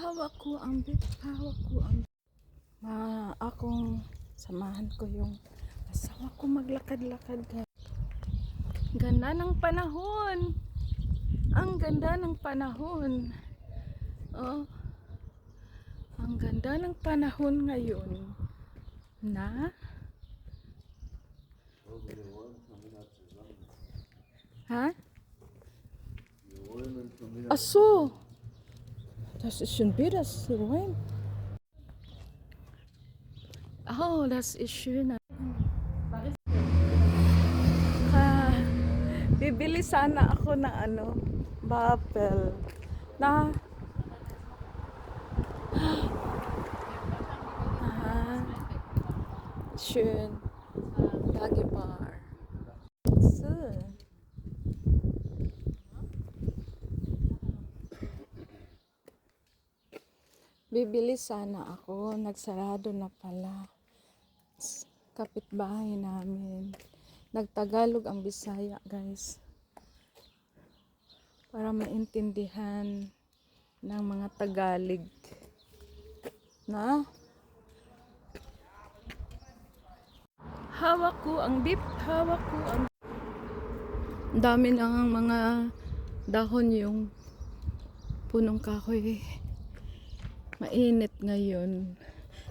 Hawak ko ang bit, hawak ko ang akong samahan ko yung asawa ko maglakad-lakad. Ganda ng panahon. Ang ganda ng panahon. Oh, ang ganda ng panahon ngayon na ha? Ach so. Das ist schon wieder so warm. Oh, das ist schön. Bibili sana ako ng bubble. Na schön. Dagi bar. So. Bibili sana ako. Nagsarado na pala. Kapitbahay namin. Nagtagalog ang Bisaya, guys. Para maintindihan ng mga Tagalog. Na? Hawak ko ang bip, hawak ko ang dami ng mga dahon yung punong kahoy. Mainit ngayon.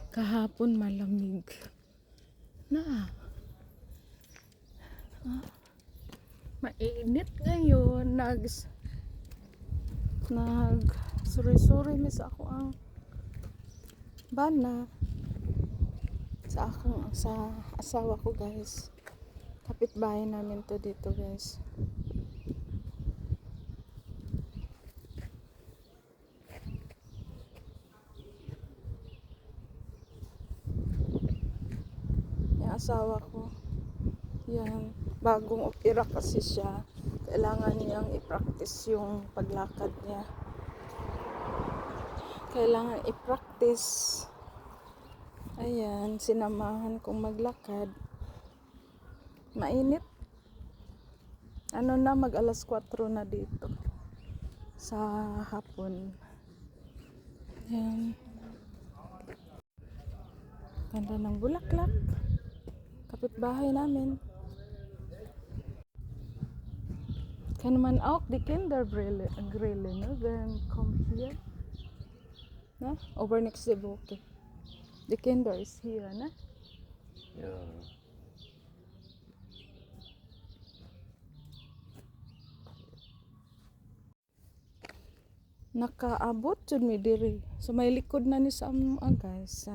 Kahapon malamig. Na. Mainit ngayon. Suri-suri mis ako ang bana sa asawa ko, guys. Kapitbahay namin to dito, guys. Yung asawa ko, yan, bagong opera kasi siya. Kailangan niyang i-practice yung paglakad niya. Kailangan i-practice. Ayan, sinamahan kong maglakad. Mainit. Mag alas 4 na dito. Sa hapon. Ayan. Ganda ng bulaklak. Kapitbahay namin. Kan man auch die Kinder grillen, ne? Then come here. Ne? Over next the book. The Kinder is here, ne? Ja. Nakaabot jud mi diri. So may likod na ni sa guys,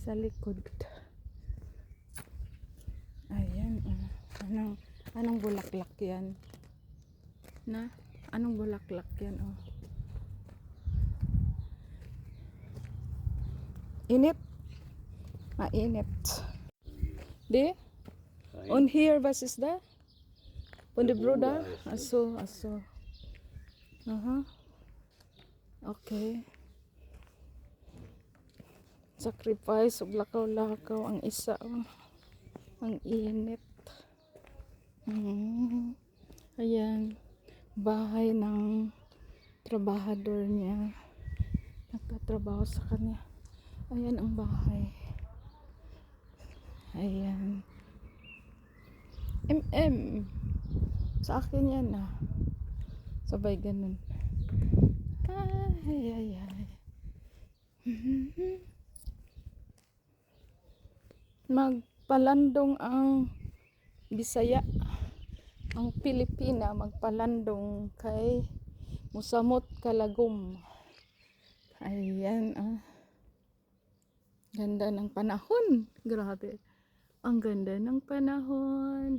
sa likod. Ayan. Anong bulaklak yan? Na? Anong bulaklak yan? Oh. Init. Mainit. Di? On here, was ist da? On the Bruder? Aso. Aha. Okay. Sacrifice ug lakaw-lakaw ang isa. Oh. Ang init. Ayan. Bahay ng trabahador niya. Nagtatrabaho sa kanya. Ayan ang bahay. Ayan. Sa akin yan sabay ganun. Ay. Magpalandong ang Bisaya. Ang Pilipina magpalandong kay musamot kalagom. Ayan. Ganda ng panahon. Grabe. Ang ganda ng panahon.